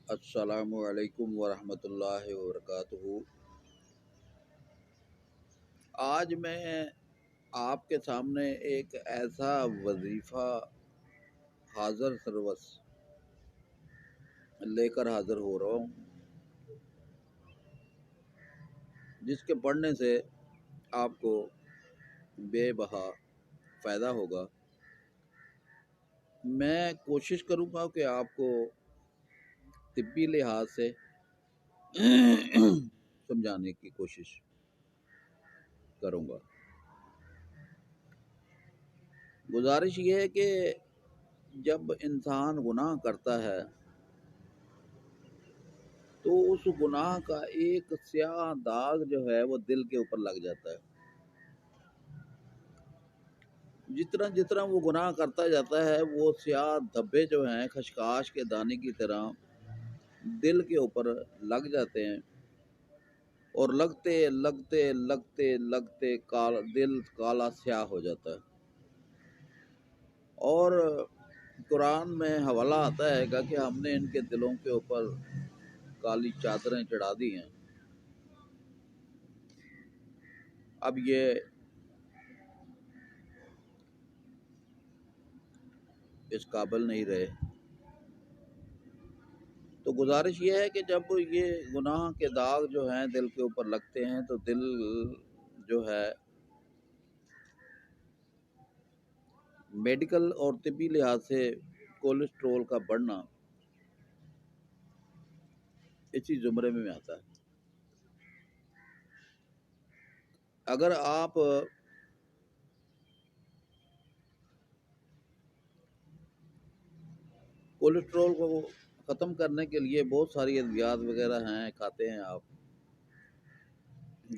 السلام علیکم ورحمۃ اللہ وبرکاتہ۔ آج میں آپ کے سامنے ایک ایسا وظیفہ حاضر سروس لے کر حاضر ہو رہا ہوں جس کے پڑھنے سے آپ کو بے بہا فائدہ ہوگا۔ میں کوشش کروں گا کہ آپ کو طبی لحاظ سے سمجھانے کی کوشش کروں گا۔ گزارش یہ ہے کہ جب انسان گناہ کرتا ہے تو اس گناہ کا ایک سیاہ داغ جو ہے وہ دل کے اوپر لگ جاتا ہے۔ جتنا جتنا وہ گناہ کرتا جاتا ہے وہ سیاہ دھبے جو ہیں خشخاش کے دانے کی طرح دل کے اوپر لگ جاتے ہیں، اور لگتے لگتے لگتے لگتے دل کالا سیاہ ہو جاتا ہے۔ اور قرآن میں حوالہ آتا ہے کہ ہم نے ان کے دلوں کے اوپر کالی چادریں چڑھا دی ہیں۔ اب یہ اس قابل نہیں رہے، تو گزارش یہ ہے کہ جب یہ گناہ کے داغ جو ہیں دل کے اوپر لگتے ہیں تو دل جو ہے میڈیکل اور طبی لحاظ سے کولیسٹرول کا بڑھنا اسی زمرے میں آتا ہے۔ اگر آپ کولیسٹرول کو ختم کرنے کے لیے بہت ساری ادویات وغیرہ ہیں، کھاتے ہیں آپ،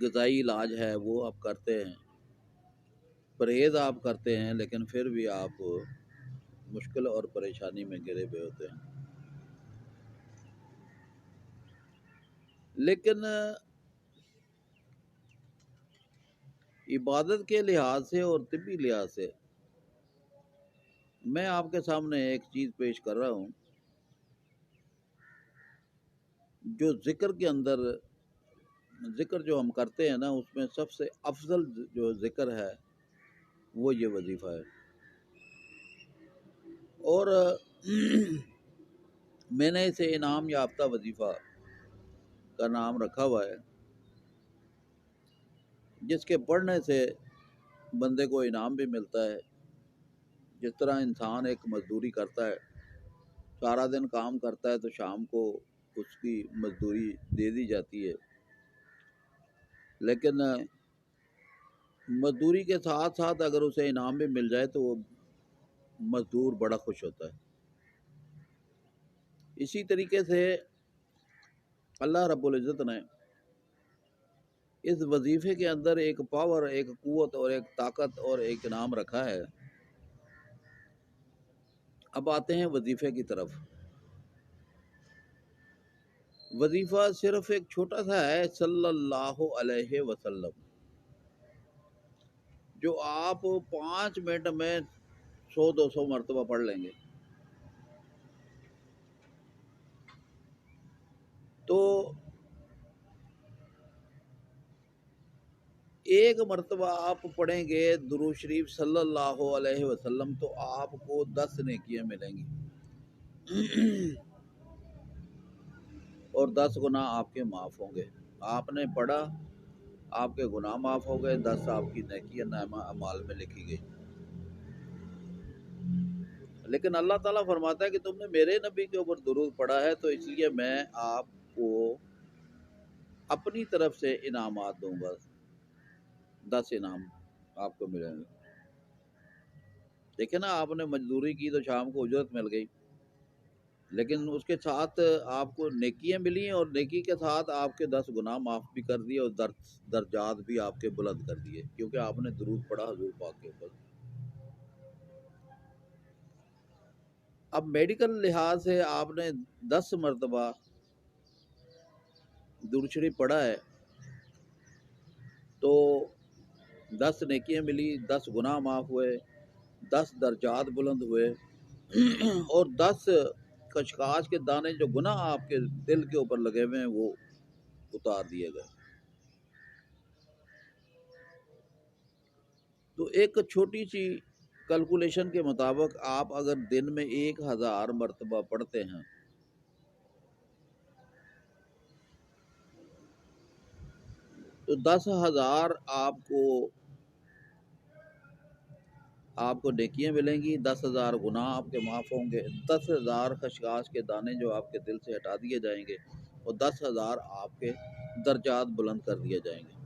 غذائی علاج ہے وہ آپ کرتے ہیں، پرہیز آپ کرتے ہیں، لیکن پھر بھی آپ مشکل اور پریشانی میں گرے ہوئے ہوتے ہیں۔ لیکن عبادت کے لحاظ سے اور طبی لحاظ سے میں آپ کے سامنے ایک چیز پیش کر رہا ہوں جو ذکر کے اندر، ذکر جو ہم کرتے ہیں نا، اس میں سب سے افضل جو ذکر ہے وہ یہ وظیفہ ہے۔ اور میں نے اسے انعام یافتہ وظیفہ کا نام رکھا ہوا ہے، جس کے پڑھنے سے بندے کو انعام بھی ملتا ہے۔ جس طرح انسان ایک مزدوری کرتا ہے، سارا دن کام کرتا ہے تو شام کو اس کی مزدوری دے دی جاتی ہے، لیکن مزدوری کے ساتھ ساتھ اگر اسے انعام بھی مل جائے تو وہ مزدور بڑا خوش ہوتا ہے۔ اسی طریقے سے اللہ رب العزت نے اس وظیفے کے اندر ایک پاور، ایک قوت اور ایک طاقت اور ایک انعام رکھا ہے۔ اب آتے ہیں وظیفے کی طرف۔ وظیفہ صرف ایک چھوٹا سا ہے، صلی اللہ علیہ وسلم، جو آپ 5 منٹ میں 100-200 مرتبہ پڑھ لیں گے تو ایک مرتبہ آپ پڑھیں گے درود شریف صلی اللہ علیہ وسلم تو آپ کو 10 نیکیاں ملیں گی اور 10 گناہ آپ کے معاف ہوں گے۔ آپ نے پڑھا، آپ کے گناہ معاف ہو گئے، 10 آپ کی نیکیاں نامہ اعمال میں لکھی گئی۔ لیکن اللہ تعالیٰ فرماتا ہے کہ تم نے میرے نبی کے اوپر درود پڑھا ہے تو اس لیے میں آپ کو اپنی طرف سے انعامات دوں گا، 10 انعام آپ کو ملیں گے۔ دیکھیں نا، آپ نے مزدوری کی تو شام کو اجرت مل گئی، لیکن اس کے ساتھ آپ کو نیکیاں ملی ہیں، اور نیکی کے ساتھ آپ کے 10 گناہ معاف بھی کر دیے اور درجات بھی آپ کے بلند کر دیے، کیونکہ آپ نے درود پڑھا حضور پاک کے اوپر۔ اب میڈیکل لحاظ سے آپ نے 10 مرتبہ درود شریف پڑھا ہے تو 10 نیکیاں ملی، 10 گناہ معاف ہوئے، 10 درجات بلند ہوئے اور 10 خشخاش کے دانے جو گناہ آپ کے دل کے اوپر لگے ہوئے ہیں وہ اتار دیے گئے۔ تو ایک چھوٹی سی کیلکولیشن کے مطابق آپ اگر دن میں 1000 مرتبہ پڑھتے ہیں تو 10,000 آپ کو نیکیاں ملیں گی، 10,000 گناہ آپ کے معاف ہوں گے، 10,000 خشخاش کے دانے جو آپ کے دل سے ہٹا دیے جائیں گے، اور 10,000 آپ کے درجات بلند کر دیے جائیں گے۔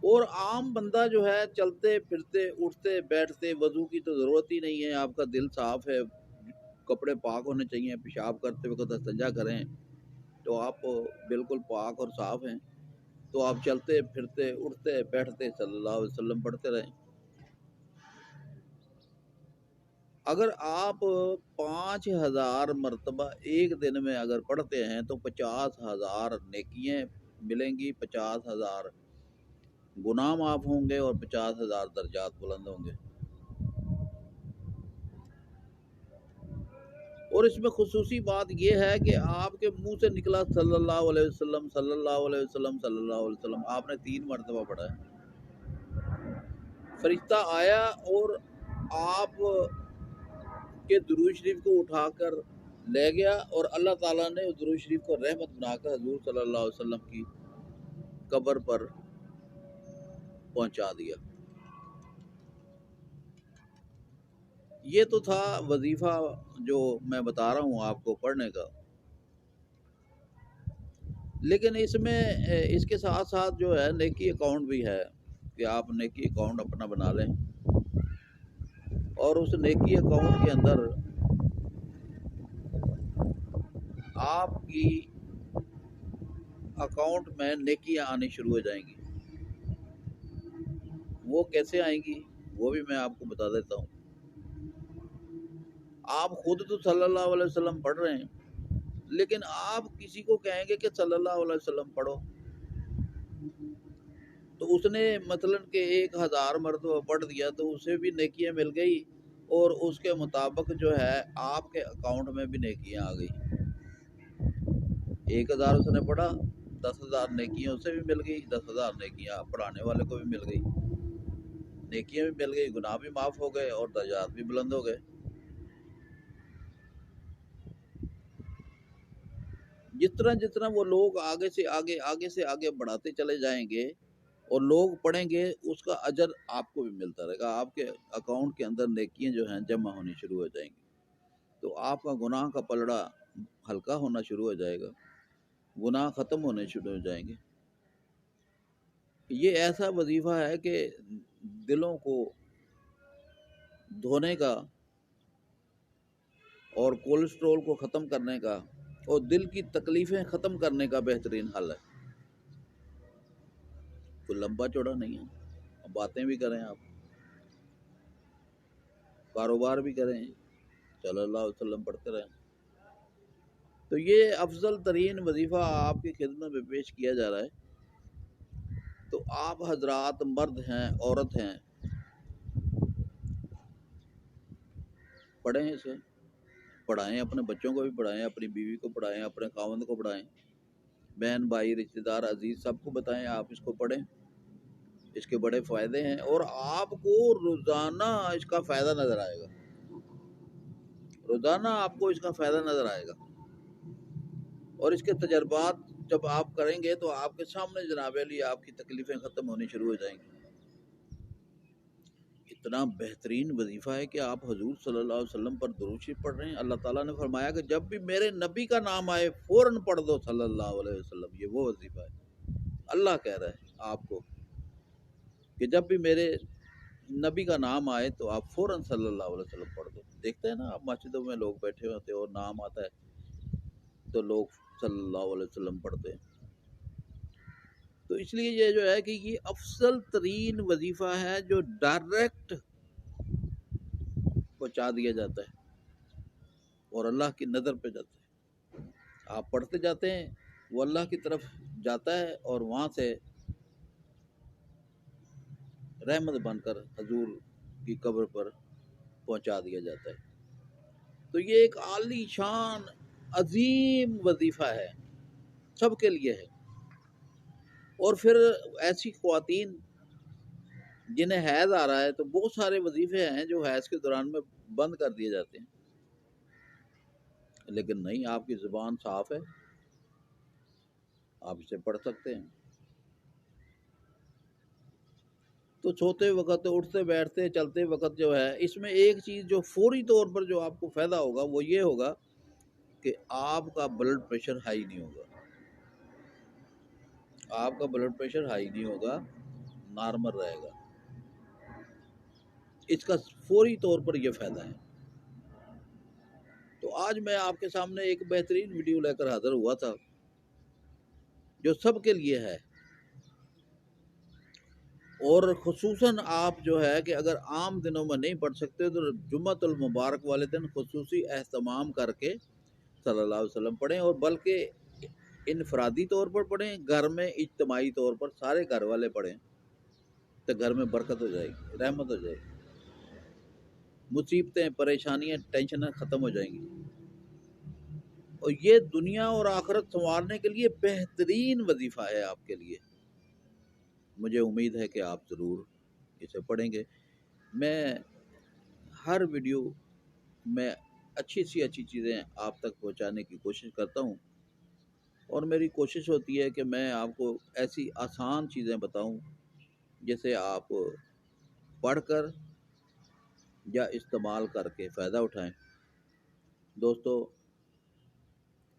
اور عام بندہ جو ہے چلتے پھرتے اٹھتے بیٹھتے، وضو کی تو ضرورت ہی نہیں ہے، آپ کا دل صاف ہے، کپڑے پاک ہونے چاہیے، پیشاب کرتے وقت استنجا کریں تو آپ بالکل پاک اور صاف ہیں، تو آپ چلتے پھرتے اٹھتے بیٹھتے صلی اللہ علیہ وسلم پڑھتے رہیں۔ اگر آپ 5,000 مرتبہ ایک دن میں اگر پڑھتے ہیں تو 50,000 نیکیاں ملیں گی، 50,000 گناہ معاف ہوں گے، اور 50,000 درجات بلند ہوں گے۔ اور اس میں خصوصی بات یہ ہے کہ آپ کے منہ سے نکلا صلی اللہ علیہ وسلم، صلی اللہ علیہ وسلم، صلی اللہ علیہ وسلم، آپ نے 3 مرتبہ پڑھا ہے، فرشتہ آیا اور آپ کے درود شریف کو اٹھا کر لے گیا، اور اللہ تعالیٰ نے اس درود شریف کو رحمت بنا کر حضور صلی اللہ علیہ وسلم کی قبر پر پہنچا دیا۔ یہ تو تھا وظیفہ جو میں بتا رہا ہوں آپ کو پڑھنے کا، لیکن اس میں اس کے ساتھ ساتھ جو ہے نیکی اکاؤنٹ بھی ہے کہ آپ نیکی اکاؤنٹ اپنا بنا لیں، اور اس نیکی اکاؤنٹ کے اندر آپ کی اکاؤنٹ میں نیکیاں آنی شروع ہو جائیں گی۔ وہ کیسے آئیں گی وہ بھی میں آپ کو بتا دیتا ہوں۔ آپ خود تو صلی اللہ علیہ وسلم پڑھ رہے ہیں، لیکن آپ کسی کو کہیں گے کہ صلی اللہ علیہ وسلم پڑھو، تو اس نے مثلا کہ 1,000 مرتبہ پڑھ دیا تو اسے بھی نیکیاں مل گئی، اور اس کے مطابق جو ہے آپ کے اکاؤنٹ میں بھی نیکیاں آ گئی۔ 1,000 اس نے پڑھا، 10,000 نیکیاں اسے بھی مل گئی، 10,000 نیکیاں پڑھانے والے کو بھی مل گئی، نیکیاں بھی مل گئی، گناہ بھی معاف ہو گئے، اور درجات بھی بلند ہو گئے۔ جس طرح وہ لوگ آگے سے آگے بڑھاتے چلے جائیں گے اور لوگ پڑھیں گے، اس کا اجر آپ کو بھی ملتا رہے گا، آپ کے اکاؤنٹ کے اندر نیکیاں جو ہیں جمع ہونی شروع ہو جائیں گی، تو آپ کا گناہ کا پلڑا ہلکا ہونا شروع ہو جائے گا، گناہ ختم ہونے شروع ہو جائیں گے۔ یہ ایسا وظیفہ ہے کہ دلوں کو دھونے کا اور کولیسٹرول کو ختم کرنے کا اور دل کی تکلیفیں ختم کرنے کا بہترین حل ہے۔ کوئی لمبا چوڑا نہیں ہے، باتیں بھی کریں، آپ کاروبار بھی کریں، صلی اللہ علیہ وسلم پڑھتے رہیں۔ تو یہ افضل ترین وظیفہ آپ کی خدمت میں پیش کیا جا رہا ہے۔ تو آپ حضرات مرد ہیں، عورت ہیں، پڑھیں اسے، پڑھائیں، اپنے بچوں کو بھی پڑھائیں، اپنی بیوی کو پڑھائیں، اپنے خاوند کو پڑھائیں، بہن بھائی رشتہ دار عزیز سب کو بتائیں آپ اس کو پڑھیں، اس کے بڑے فائدے ہیں، اور آپ کو روزانہ اس کا فائدہ نظر آئے گا، روزانہ آپ کو اس کا فائدہ نظر آئے گا، اور اس کے تجربات جب آپ کریں گے تو آپ کے سامنے جناب علی آپ کی تکلیفیں ختم ہونی شروع ہو جائیں گی۔ اتنا بہترین وظیفہ ہے کہ آپ حضور صلی اللہ علیہ وسلم پر درود شریف پڑھ رہے ہیں۔ اللہ تعالیٰ نے فرمایا کہ جب بھی میرے نبی کا نام آئے فوراً پڑھ دو صلی اللہ علیہ وسلم، یہ وہ وظیفہ ہے۔ اللہ کہہ رہا ہے آپ کو کہ جب بھی میرے نبی کا نام آئے تو آپ فوراً صلی اللہ علیہ وسلم پڑھ دو۔ دیکھتے ہیں نا آپ مسجدوں میں لوگ بیٹھے ہوتے ہیں اور نام آتا ہے تو لوگ صلی اللہ علیہ وسلم پڑھتے ہیں۔ تو اس لیے یہ جو ہے کہ یہ افضل ترین وظیفہ ہے جو ڈائریکٹ پہنچا دیا جاتا ہے اور اللہ کی نظر پہ جاتا ہے۔ آپ پڑھتے جاتے ہیں، وہ اللہ کی طرف جاتا ہے اور وہاں سے رحمت بن کر حضور کی قبر پر پہنچا دیا جاتا ہے۔ تو یہ ایک عالی شان عظیم وظیفہ ہے، سب کے لیے ہے۔ اور پھر ایسی خواتین جنہیں حیض آ رہا ہے تو بہت سارے وظیفے ہیں جو حیض کے دوران میں بند کر دیے جاتے ہیں، لیکن نہیں، آپ کی زبان صاف ہے، آپ اسے پڑھ سکتے ہیں۔ تو سوتے وقت، اٹھتے بیٹھتے چلتے وقت جو ہے، اس میں ایک چیز جو فوری طور پر جو آپ کو فائدہ ہوگا وہ یہ ہوگا کہ آپ کا بلڈ پریشر ہائی نہیں ہوگا، آپ کا بلڈ پریشر ہائی نہیں ہوگا، نارمل رہے گا۔ اس کا فوری طور پر یہ فائدہ ہے۔ تو آج میں آپ کے سامنے ایک بہترین ویڈیو لے کر حاضر ہوا تھا جو سب کے لیے ہے، اور خصوصاً آپ جو ہے کہ اگر عام دنوں میں نہیں پڑھ سکتے تو جمعۃ المبارک والے دن خصوصی اہتمام کر کے صلی اللہ علیہ وسلم پڑھیں، اور بلکہ انفرادی طور پر پڑھیں، گھر میں اجتماعی طور پر سارے گھر والے پڑھیں، تو گھر میں برکت ہو جائے گی، رحمت ہو جائے گی، مصیبتیں، پریشانیاں، ٹینشنیں ختم ہو جائیں گی، اور یہ دنیا اور آخرت سنوارنے کے لیے بہترین وظیفہ ہے آپ کے لیے۔ مجھے امید ہے کہ آپ ضرور اسے پڑھیں گے۔ میں ہر ویڈیو میں اچھی سی اچھی چیزیں آپ تک پہنچانے کی کوشش کرتا ہوں، اور میری کوشش ہوتی ہے کہ میں آپ کو ایسی آسان چیزیں بتاؤں جسے آپ پڑھ کر یا استعمال کر کے فائدہ اٹھائیں۔ دوستو،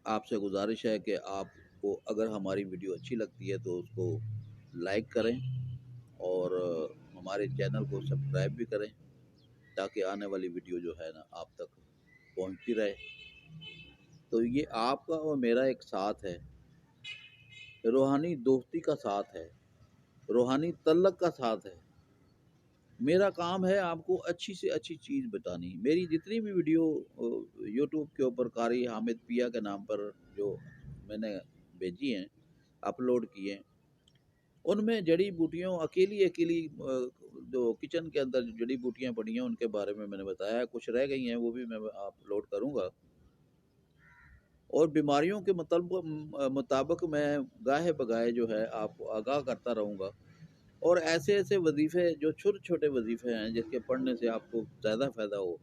آپ سے گزارش ہے کہ آپ کو اگر ہماری ویڈیو اچھی لگتی ہے تو اس کو لائک کریں، اور ہمارے چینل کو سبسکرائب بھی کریں، تاکہ آنے والی ویڈیو جو ہے نا آپ تک پہنچتی رہے۔ تو یہ آپ کا اور میرا ایک ساتھ ہے، روحانی دوستی کا ساتھ ہے، روحانی تعلق کا ساتھ ہے۔ میرا کام ہے آپ کو اچھی سے اچھی چیز بتانی۔ میری جتنی بھی ویڈیو یوٹیوب کے اوپر قاری حامد پیا کے نام پر جو میں نے بھیجی ہیں، اپلوڈ کی ہیں، ان میں جڑی بوٹیوں اکیلی جو کچن کے اندر جڑی بوٹیاں پڑی ہیں ان کے بارے میں نے بتایا، کچھ رہ گئی ہیں وہ بھی میں اپلوڈ کروں گا، اور بیماریوں کے مطابق میں گاہے بگاہے جو ہے آپ کو آگاہ کرتا رہوں گا، اور ایسے ایسے وظیفے جو چھوٹے چھوٹے وظیفے ہیں جس کے پڑھنے سے آپ کو زیادہ فائدہ ہو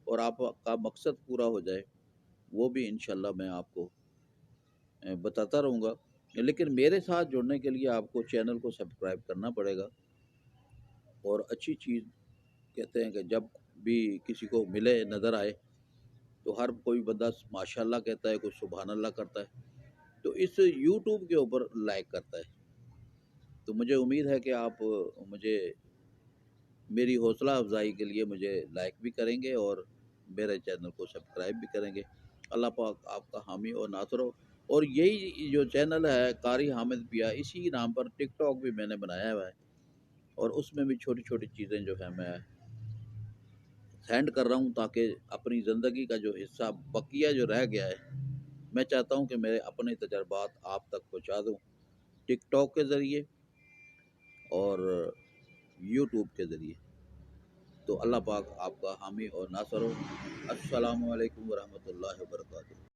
اور آپ کا مقصد پورا ہو جائے، وہ بھی انشاءاللہ میں آپ کو بتاتا رہوں گا۔ لیکن میرے ساتھ جڑنے کے لیے آپ کو چینل کو سبسکرائب کرنا پڑے گا، اور اچھی چیز کہتے ہیں کہ جب بھی کسی کو ملے، نظر آئے، تو ہر کوئی بندہ ماشاءاللہ کہتا ہے، کوئی سبحان اللہ کرتا ہے، تو اس یوٹیوب کے اوپر لائک کرتا ہے۔ تو مجھے امید ہے کہ آپ مجھے میری حوصلہ افزائی کے لیے مجھے لائک بھی کریں گے اور میرے چینل کو سبسکرائب بھی کریں گے۔ اللہ پاک آپ کا حامی اور ناصر ہو۔ اور یہی جو چینل ہے قاری حامد پیا، اسی نام پر ٹک ٹاک بھی میں نے بنایا ہوا ہے، اور اس میں بھی چھوٹی چھوٹی چیزیں جو ہیں میں سینڈ کر رہا ہوں، تاکہ اپنی زندگی کا جو حصہ بقیہ جو رہ گیا ہے، میں چاہتا ہوں کہ میرے اپنے تجربات آپ تک پہنچا دوں، ٹک ٹاک کے ذریعے اور یوٹیوب کے ذریعے۔ تو اللہ پاک آپ کا حامی اور ناصر ہو۔ السلام علیکم ورحمۃ اللہ وبرکاتہ۔